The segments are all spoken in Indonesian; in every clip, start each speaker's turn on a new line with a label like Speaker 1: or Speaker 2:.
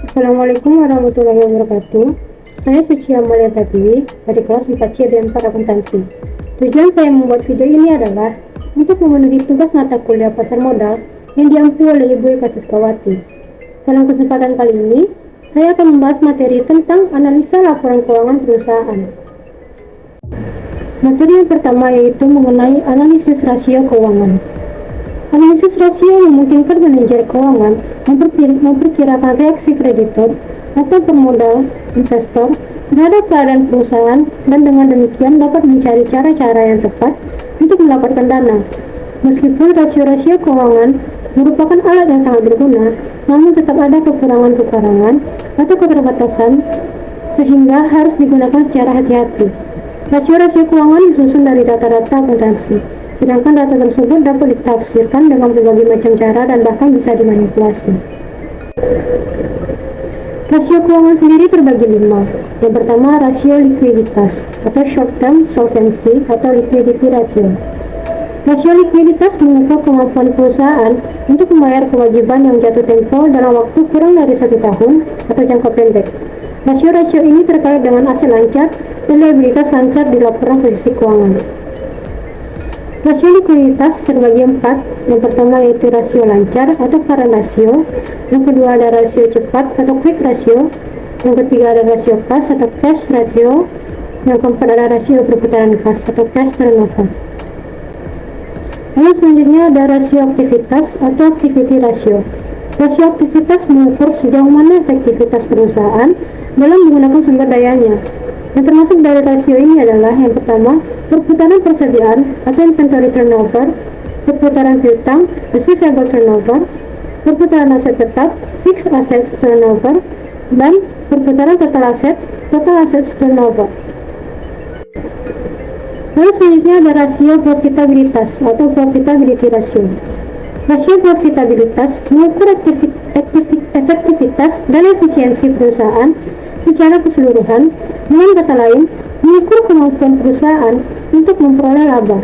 Speaker 1: Assalamualaikum warahmatullahi wabarakatuh. Saya Suci Amalia Pratiwi dari kelas 4C D4 Akuntansi. Tujuan saya membuat video ini adalah untuk memenuhi tugas mata kuliah pasar modal yang diampu oleh Ibu Eka Siskawati. Dalam kesempatan kali ini, saya akan membahas materi tentang analisa laporan keuangan perusahaan. Materi yang pertama yaitu mengenai analisis rasio keuangan. Analisis rasio memungkinkan manajer keuangan memperkirakan reaksi kreditor atau pemodal investor terhadap keadaan perusahaan dan dengan demikian dapat mencari cara-cara yang tepat untuk mendapatkan dana. Meskipun rasio-rasio keuangan merupakan alat yang sangat berguna, namun tetap ada kekurangan-kekurangan atau keterbatasan sehingga harus digunakan secara hati-hati. Rasio-rasio keuangan disusun dari data-data akuntansi. Sedangkan data tersebut dapat ditafsirkan dengan berbagai macam cara dan bahkan bisa dimanipulasi. Rasio keuangan sendiri terbagi 5. Yang pertama, rasio likuiditas atau short term solvency atau liquidity ratio. Rasio likuiditas mengukur kemampuan perusahaan untuk membayar kewajiban yang jatuh tempo dalam waktu kurang dari 1 tahun atau jangka pendek. Rasio-rasio ini terkait dengan aset lancar dan liabilitas lancar di laporan posisi keuangan. Rasio likuiditas terbagi 4. Yang pertama yaitu rasio lancar atau current ratio. Yang kedua ada rasio cepat atau quick ratio. Yang ketiga ada rasio kas atau cash ratio. Yang keempat ada rasio perputaran kas atau cash turnover. Lalu selanjutnya ada rasio aktivitas atau activity ratio. Rasio aktivitas mengukur sejauh mana efektivitas perusahaan dalam menggunakan sumber dayanya. Yang termasuk dari rasio ini adalah yang pertama, perputaran persediaan atau inventory turnover, perputaran piutang, receivable turnover, perputaran aset tetap, fixed assets turnover, dan perputaran total assets turnover. Lalu selanjutnya ada rasio profitabilitas atau profitability ratio. Rasio profitabilitas mengukur efektivitas dan efisiensi perusahaan secara keseluruhan, dengan kata lain, mengukur kemampuan perusahaan untuk memperoleh laba.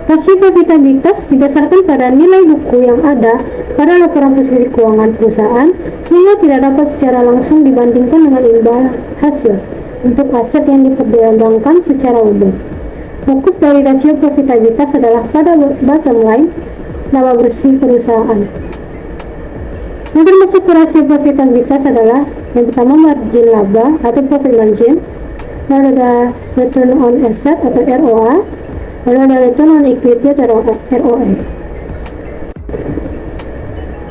Speaker 1: Rasio profitabilitas didasarkan pada nilai buku yang ada pada laporan posisi keuangan perusahaan sehingga tidak dapat secara langsung dibandingkan dengan imbal hasil untuk aset yang diperdagangkan secara utuh. Fokus dari rasio profitabilitas adalah pada bottom line, laba bersih perusahaan. Yang termasuk ke rasio profitabilitas adalah yang pertama margin laba atau profit margin, lalu ada return on asset atau ROA, lalu ada return on equity atau ROE.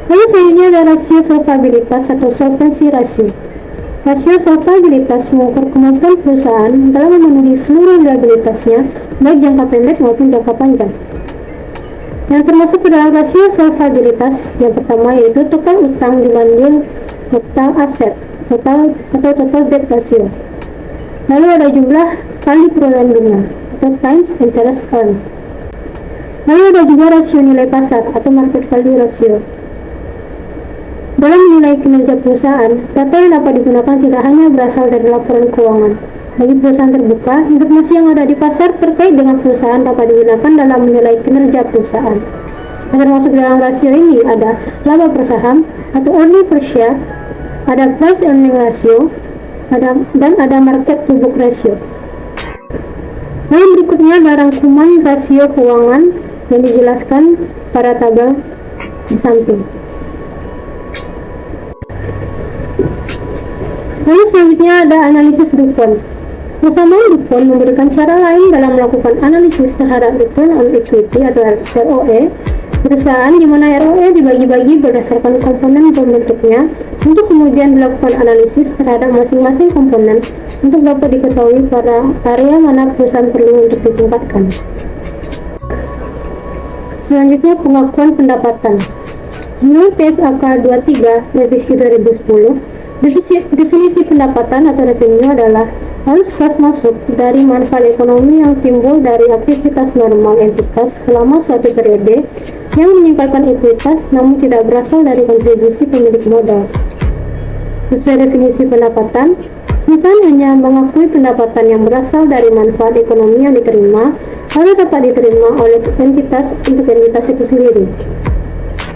Speaker 1: Lalu selanjutnya ada rasio solvabilitas atau solvency ratio. Rasio solvabilitas mengukur kemampuan perusahaan dalam memenuhi seluruh liabilitasnya baik jangka pendek maupun jangka panjang. Yang termasuk ke dalam rasio solvabilitas yang pertama yaitu total utang dibanding total aset total debt ratio. Lalu ada jumlah kali perolehan bunga atau times interest earned. Lalu ada juga rasio nilai pasar atau market value ratio. Dalam menilai kinerja perusahaan, data yang dapat digunakan tidak hanya berasal dari laporan keuangan. Bagi perusahaan terbuka, informasi yang ada di pasar terkait dengan perusahaan dapat digunakan dalam menilai kinerja perusahaan. Yang termasuk dalam rasio ini ada laba per saham atau earning per share, ada price earning ratio, dan ada market to book ratio. Lalu berikutnya ada rangkuman rasio keuangan yang dijelaskan pada tabel di samping. Lalu selanjutnya ada analisis DuPont. Persamaan DuPont memberikan cara lain dalam melakukan analisis terhadap return on equity atau ROE perusahaan, di mana ROE dibagi-bagi berdasarkan komponen pembentuknya untuk kemudian dilakukan analisis terhadap masing-masing komponen untuk dapat diketahui pada area mana perusahaan perlu untuk ditingkatkan. Selanjutnya pengakuan pendapatan. Menurut PSAK 23 revisi 2010, definisi pendapatan atau revenue adalah arus kas masuk dari manfaat ekonomi yang timbul dari aktivitas normal entitas selama suatu periode yang meningkatkan ekuitas namun tidak berasal dari kontribusi pemilik modal. Sesuai definisi pendapatan, perusahaan hanya mengakui pendapatan yang berasal dari manfaat ekonomi yang diterima lalu dapat diterima oleh entitas untuk entitas itu sendiri.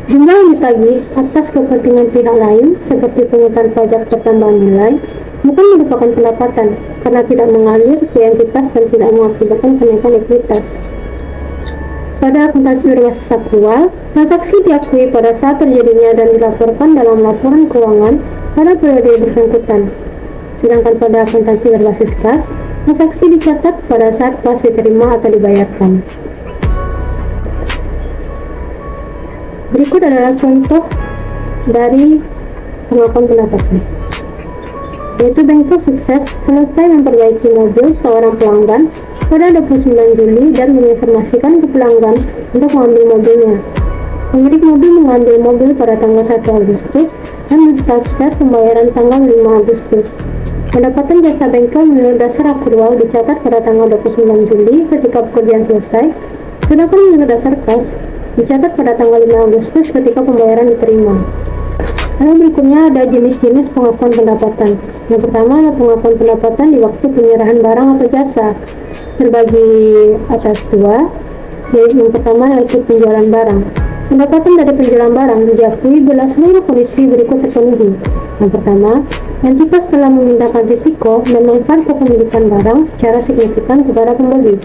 Speaker 1: Jumlah yang ditagih atas kepentingan pihak lain seperti pungutan pajak pertambahan nilai bukan merupakan pendapatan karena tidak mengalir ke entitas dan tidak mengakibatkan kenaikan likuiditas. Pada akuntansi berbasis akrual, transaksi diakui pada saat terjadinya dan dilaporkan dalam laporan keuangan pada periode yang bersangkutan. Sedangkan pada akuntansi berbasis kas, transaksi dicatat pada saat kas diterima atau dibayarkan. Berikut adalah contoh dari pengakuan pendapatan, yaitu bengkel sukses selesai memperbaiki mobil seorang pelanggan pada 29 Juli dan menginformasikan ke pelanggan untuk mengambil mobilnya. Pemilik mobil mengambil mobil pada tanggal 1 Agustus dan mentransfer pembayaran tanggal 5 Agustus. Pendapatan jasa bengkel menurut dasar akrual dicatat pada tanggal 29 Juli ketika pekerjaan selesai, sedangkan menurut dasar kas dicatat pada tanggal 5 Agustus ketika pembayaran diterima. Lalu berikutnya ada jenis-jenis pengakuan pendapatan. Yang pertama adalah pengakuan pendapatan di waktu penyerahan barang atau jasa. Terbagi atas dua, yaitu yang pertama yaitu penjualan barang. Pendapatan dari penjualan barang diakui bila seluruh kondisi berikut terpenuhi. Yang pertama, entitas telah memindahkan risiko dan manfaat kepemilikan barang secara signifikan kepada pembeli.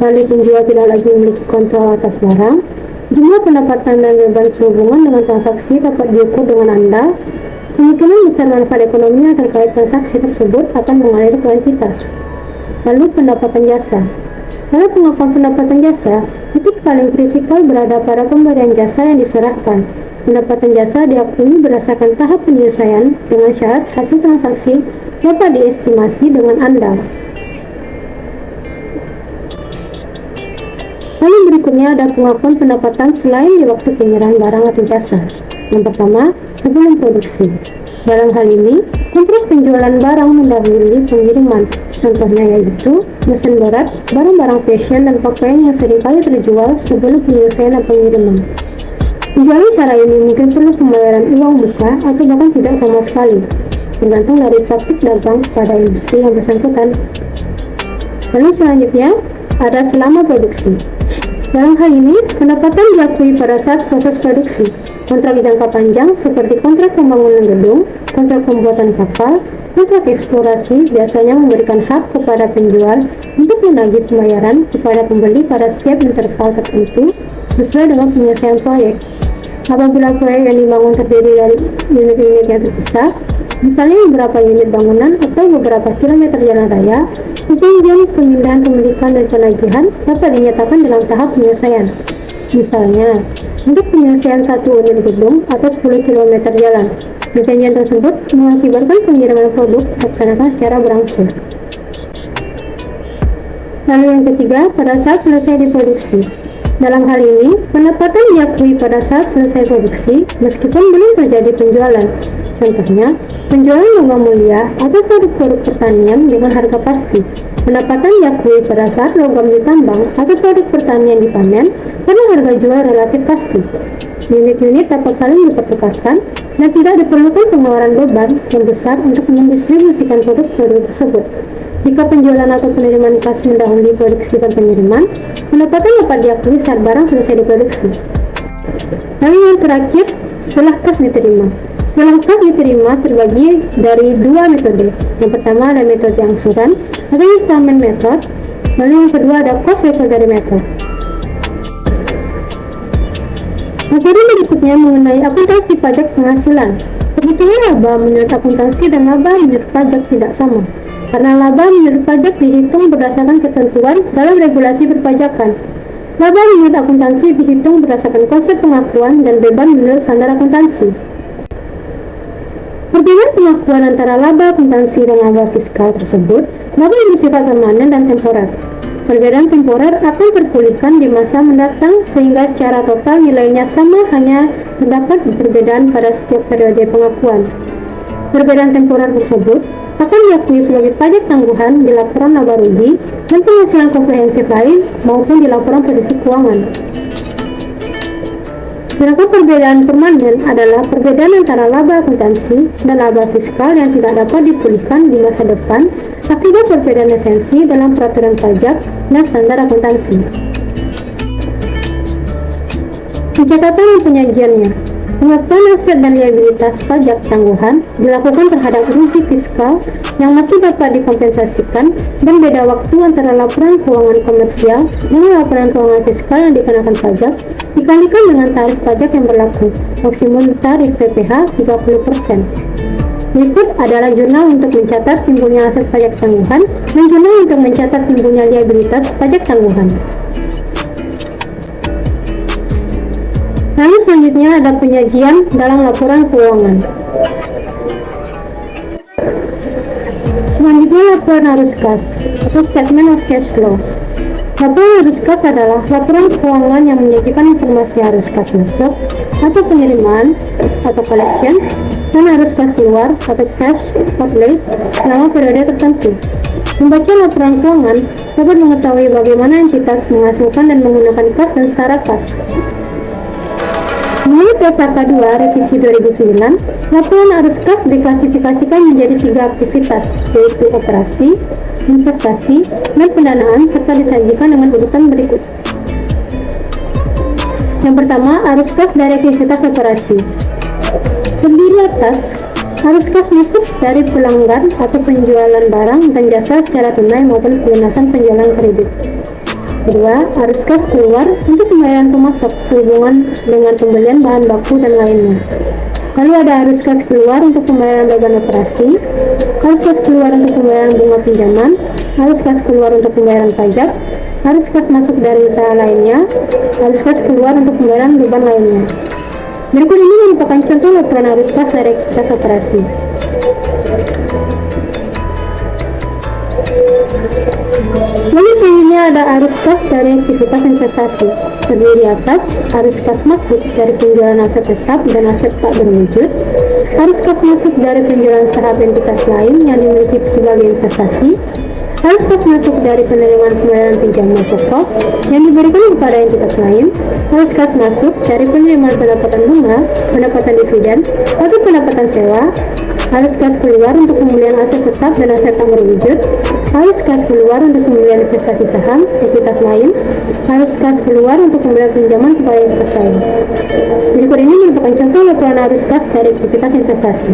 Speaker 1: Lalu penjual tidak lagi memiliki kontrol atas barang. Jumlah pendapatan dan beban sehubungan dengan transaksi dapat diukur dengan andal. Kemungkinan besar manfaat ekonomi yang terkait transaksi tersebut akan mengalir ke entitas. Lalu pendapatan jasa. Pada pengakuan pendapatan jasa, titik paling kritikal berada pada pemberian jasa yang diserahkan. Pendapatan jasa diakui berdasarkan tahap penyelesaian dengan syarat hasil transaksi dapat diestimasi dengan andal. Lalu berikutnya ada pengakuan pendapatan selain di waktu penyerahan barang atau jasa. Yang pertama, sebelum produksi. Dalam hal ini, kontrak penjualan barang mendahului pengiriman. Contohnya yaitu mesin berat, barang-barang fashion, dan pakaian yang seringkali terjual sebelum penyelesaian dan pengiriman. Penjualan cara ini mungkin perlu pembayaran uang muka atau bahkan tidak sama sekali, tergantung dari praktik dagang pada industri yang bersangkutan. Lalu selanjutnya, ada selama produksi. Dalam hal ini, pendapatan diakui pada saat proses produksi. Kontrak jangka panjang seperti kontrak pembangunan gedung, kontrak pembuatan kapal, kontrak eksplorasi biasanya memberikan hak kepada penjual untuk menagih pembayaran kepada pembeli pada setiap interval tertentu sesuai dengan penyelesaian proyek. Apabila proyek yang dibangun terdiri dari unit-unit yang terpisah, misalnya beberapa unit bangunan atau beberapa kilometer jalan raya, perjanjian pemindahan kepemilikan dan penagihan dapat dinyatakan dalam tahap penyelesaian. Misalnya, untuk penyelesaian satu unit gedung atau 10 km jalan, perjanjian tersebut mengakibatkan pengiriman produk dilaksanakan secara berangsur. Lalu yang ketiga, pada saat selesai diproduksi. Dalam hal ini, pendapatan diakui pada saat selesai produksi meskipun belum terjadi penjualan. Contohnya, penjualan logam mulia atau produk-produk pertanian dengan harga pasti. Pendapatan diakui pada saat logam ditambang atau produk pertanian dipanen karena harga jual relatif pasti. Unit-unit dapat saling dipertukarkan dan tidak diperlukan pengeluaran beban yang besar untuk mendistribusikan produk-produk tersebut. Jika penjualan atau penerimaan kas mendahului produksi dan pengiriman, pendapatan dapat diakui saat barang selesai diproduksi. Lalu yang terakhir, setelah kas diterima. Setelah kas diterima terbagi dari dua metode. Yang pertama ada metode angsuran atau installment method, lalu yang kedua ada cost recovery method. Materi berikutnya mengenai akuntansi pajak penghasilan. Perhitungan laba menurut akuntansi dan laba menurut pajak tidak sama. Karena laba menurut pajak dihitung berdasarkan ketentuan dalam regulasi perpajakan. Laba menurut akuntansi dihitung berdasarkan konsep pengakuan dan beban menurut standar akuntansi. Perbedaan pengakuan antara laba akuntansi dan laba fiskal tersebut dapat bersifat permanen dan temporer. Perbedaan temporer akan terpulihkan di masa mendatang sehingga secara total nilainya sama, hanya terdapat perbedaan pada setiap periode pengakuan. Perbedaan temporer tersebut akan diakui sebagai pajak tangguhan di laporan laba rugi dan penghasilan komprehensif lain maupun di laporan posisi keuangan. Sedangkan perbedaan permanen adalah perbedaan antara laba akuntansi dan laba fiskal yang tidak dapat dipulihkan di masa depan akibat perbedaan esensi dalam peraturan pajak dan standar akuntansi. Pencatatan dan penyajiannya. Pengakuan aset dan liabilitas pajak tangguhan dilakukan terhadap rugi fiskal yang masih dapat dikompensasikan dan beda waktu antara laporan keuangan komersial dengan laporan keuangan fiskal yang dikenakan pajak dikalikan dengan tarif pajak yang berlaku, maksimum tarif PPh 30%. Berikut adalah jurnal untuk mencatat timbulnya aset pajak tangguhan dan jurnal untuk mencatat timbulnya liabilitas pajak tangguhan. Lalu selanjutnya ada penyajian dalam laporan keuangan. Selanjutnya laporan arus kas atau statement of cash flows. Laporan arus kas adalah laporan keuangan yang menyajikan informasi arus kas masuk atau penerimaan atau collections dan arus kas keluar atau cash outlays selama periode tertentu. Membaca laporan keuangan dapat mengetahui bagaimana entitas menghasilkan dan menggunakan kas dan setara kas. Menurut SAK 2 Revisi 2009, laporan arus kas diklasifikasikan menjadi 3 aktivitas, yaitu operasi, investasi, dan pendanaan, serta disajikan dengan urutan berikut. Yang pertama, arus kas dari aktivitas operasi. Terdiri atas arus kas masuk dari pelanggan atau penjualan barang dan jasa secara tunai maupun pelunasan penjualan kredit. Kedua, arus kas keluar untuk pembayaran pemasok sehubungan dengan pembelian bahan baku dan lainnya. Lalu ada arus kas keluar untuk pembayaran beban operasi, arus kas keluar untuk pembayaran bunga pinjaman, arus kas keluar untuk pembayaran pajak, arus kas masuk dari usaha lainnya, arus kas keluar untuk pembayaran beban lainnya. Berikut ini merupakan contoh laporan arus kas dari aktivitas operasi. Lalu selanjutnya ada arus kas dari aktivitas investasi. Terdiri atas arus kas masuk dari penjualan aset tetap dan aset tak berwujud, arus kas masuk dari penjualan saham entitas lain yang dimiliki sebagai investasi, arus kas masuk dari penerimaan pembayaran pinjaman pokok yang diberikan kepada entitas lain, arus kas masuk dari penerimaan pendapatan bunga, pendapatan dividen, atau pendapatan sewa, arus kas keluar untuk pembelian aset tetap dan aset tak berwujud, arus kas keluar untuk pembelian investasi saham entitas lain, arus kas keluar untuk pembelian pinjaman kepada entitas lain. Berikut ini merupakan contoh laporan arus kas dari aktivitas investasi.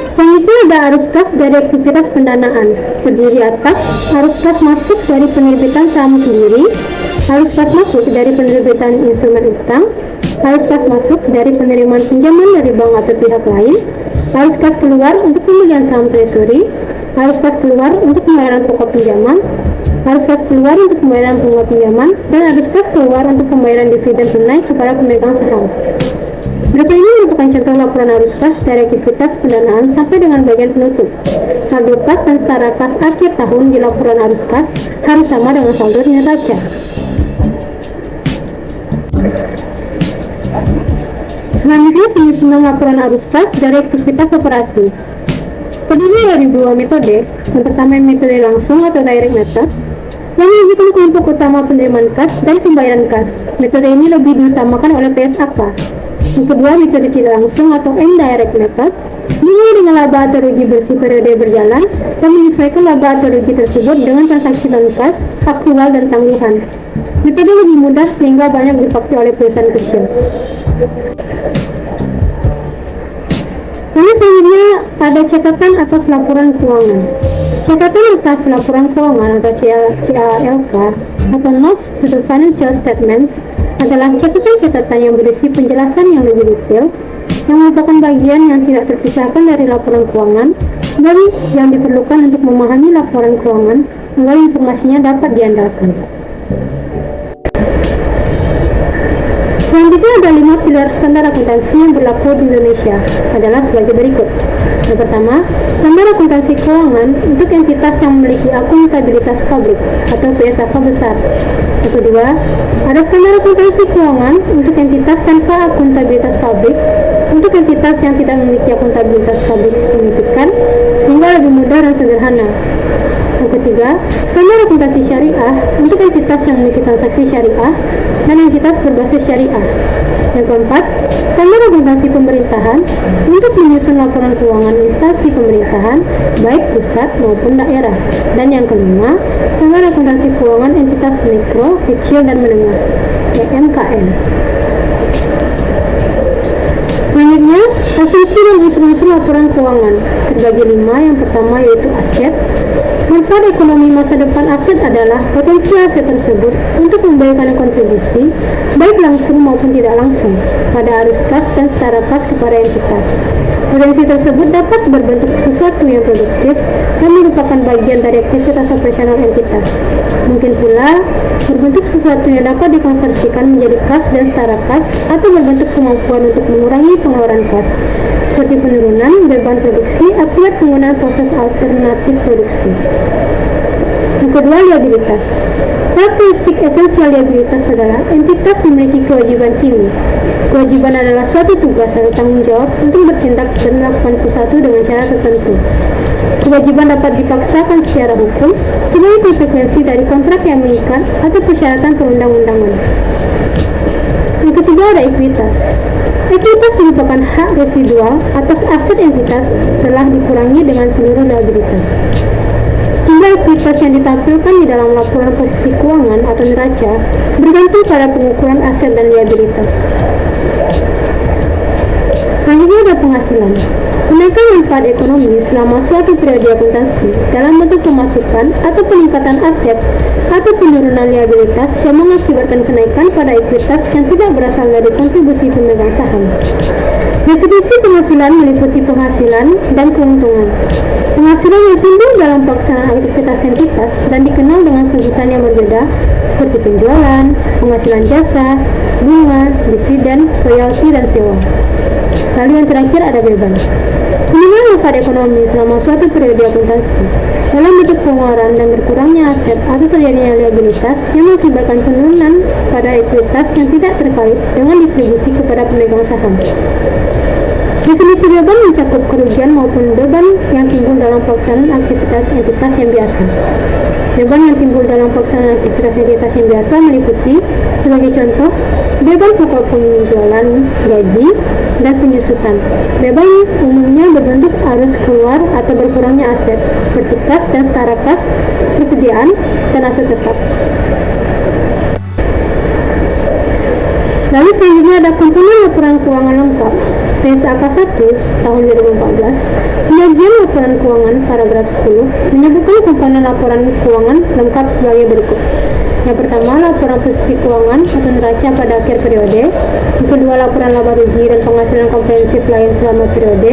Speaker 1: Selanjutnya ada arus kas dari aktivitas pendanaan. Terdiri atas arus kas masuk dari penerbitan saham sendiri, arus kas masuk dari penerbitan instrumen utang, arus kas masuk dari penerimaan pinjaman dari bank atau pihak lain, arus kas keluar untuk pembelian saham treasury, arus kas keluar untuk pembayaran pokok pinjaman, arus kas keluar untuk pembayaran bunga pinjaman, dan arus kas keluar untuk pembayaran dividen tunai kepada pemegang saham. Berikut ini merupakan contoh laporan arus kas dari aktivitas pendanaan sampai dengan bagian penutup. Saldo kas dan setara kas akhir tahun di laporan arus kas harus sama dengan saldo neraca. Selanjutnya penyusunan laporan arus kas dari aktivitas operasi. Terdiri dari 2 metode. Yang pertama metode langsung atau direct method, yang menunjukkan kelompok utama penerimaan kas dan pembayaran kas. Metode ini lebih diutamakan oleh PSAK. Yang kedua, metode tidak langsung atau indirect method, dimulai dengan laba atau rugi bersih periode berjalan dan menyesuaikan laba atau rugi tersebut dengan transaksi non-kas, aktual, dan tangguhan. Metode lebih mudah sehingga banyak dipakai oleh perusahaan kecil. Lalu selanjutnya ada catatan atas laporan keuangan. Catatan atas laporan keuangan atau CALK atau Notes to the Financial Statements adalah catatan-catatan yang berisi penjelasan yang lebih detail yang merupakan bagian yang tidak terpisahkan dari laporan keuangan dan yang diperlukan untuk memahami laporan keuangan agar informasinya dapat diandalkan. Selanjutnya ada 5 pilar standar akuntansi yang berlaku di Indonesia adalah sebagai berikut. Yang pertama, standar akuntansi keuangan untuk entitas yang memiliki akuntabilitas publik atau PSAK besar. Yang kedua, ada standar akuntansi keuangan untuk entitas tanpa akuntabilitas publik untuk entitas yang tidak memiliki akuntabilitas publik signifikan sehingga lebih mudah dan sederhana. Yang ketiga, standar akuntansi syariah untuk entitas yang memiliki transaksi syariah dan entitas berbasis syariah. Yang keempat, standar akuntansi pemerintahan untuk menyusun laporan keuangan instansi pemerintahan, baik pusat maupun daerah. Dan yang kelima, standar akuntansi keuangan entitas mikro, kecil, dan menengah, (EMKM). Selanjutnya, asumsi dan unsur-unsur laporan keuangan terbagi 5. Yang pertama yaitu aset. Manfaat ekonomi masa depan aset adalah potensi aset tersebut untuk memberikan kontribusi, baik langsung maupun tidak langsung, pada arus kas dan setara kas kepada entitas. Potensi tersebut dapat berbentuk sesuatu yang produktif dan merupakan bagian dari aktivitas operasional entitas. Mungkin pula berbentuk sesuatu yang dapat dikonversikan menjadi kas dan setara kas, atau berbentuk kemampuan untuk mengurangi pengeluaran kas, seperti penurunan beban produksi akibat penggunaan proses alternatif produksi. Yang kedua, liabilitas. Karakteristik esensial liabilitas adalah entitas memiliki kewajiban tinggi. Kewajiban adalah suatu tugas atau tanggung jawab untuk bertindak dan melakukan sesuatu dengan cara tertentu. Kewajiban dapat dipaksakan secara hukum sebagai konsekuensi dari kontrak yang mengikat atau persyaratan perundang-undangan. Yang ketiga ada ekuitas. Ekuitas merupakan hak residual atas aset entitas setelah dikurangi dengan seluruh liabilitas. Jumlah ekuitas yang ditampilkan di dalam laporan posisi keuangan atau neraca bergantung pada pengukuran aset dan liabilitas. Selanjutnya ada penghasilan. Kenaikan manfaat ekonomi selama suatu periode akuntansi dalam bentuk pemasukan atau peningkatan aset atau penurunan liabilitas yang mengakibatkan kenaikan pada ekuitas yang tidak berasal dari kontribusi pemegang saham. Definisi penghasilan meliputi penghasilan dan keuntungan. Penghasilan yang timbul dalam pelaksanaan aktivitas entitas dan dikenal dengan sebutan yang berbeda seperti penjualan, penghasilan jasa, bunga, dividen, royalti, dan sewa. Lalu yang terakhir ada beban. Penilaian manfaat ekonomi selama suatu periode akuntansi dalam bentuk pengeluaran dan berkurangnya aset atau terjadinya liabilitas yang mengakibatkan penurunan pada ekuitas yang tidak terkait dengan distribusi kepada pemegang saham. Definisi beban mencakup kerugian maupun beban yang timbul dalam pelaksanaan aktivitas entitas yang biasa. Beban yang timbul dalam pelaksanaan aktivitas entitas yang biasa meliputi, sebagai contoh, beban pokok penjualan, gaji, dan penyusutan. Beban umumnya berbentuk arus keluar atau berkurangnya aset, seperti kas dan setara kas, persediaan, dan aset tetap. Lalu selanjutnya ada komponen laporan keuangan lengkap. PSAK 1 tahun 2014, penyajian laporan keuangan paragraf 10 menyebutkan komponen laporan keuangan lengkap sebagai berikut. Yang pertama, laporan posisi keuangan atau neraca pada akhir periode. Yang kedua, laporan laba rugi dan penghasilan komprehensif lain selama periode.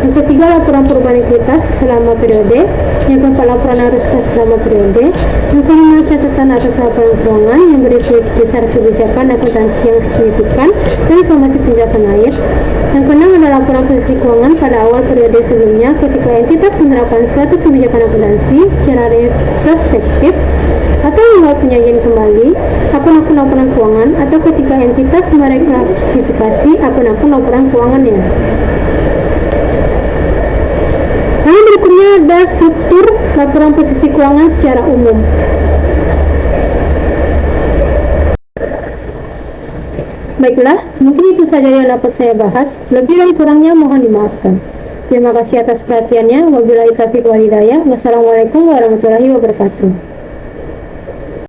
Speaker 1: Yang ketiga, laporan perubahan ekuitas selama periode. Yang keempat, laporan arus kas selama periode. Yang kelima, catatan atas laporan keuangan yang berisi besar kebijakan akuntansi yang signifikan dan informasi penjelasan lain. Yang keenam adalah laporan posisi keuangan pada awal periode sebelumnya ketika entitas menerapkan suatu kebijakan akuntansi secara retrospektif atau membuat penyajian kembali akun-akun laporan keuangan atau ketika entitas mereklasifikasi akun-akun laporan keuangannya. Lalu berikutnya ada struktur laporan posisi keuangan secara umum. Baiklah, mungkin itu saja yang dapat saya bahas. Lebih dan kurangnya mohon dimaafkan. Terima kasih atas perhatiannya. Wabillahi taufiq wal hidayah. Wassalamualaikum warahmatullahi wabarakatuh.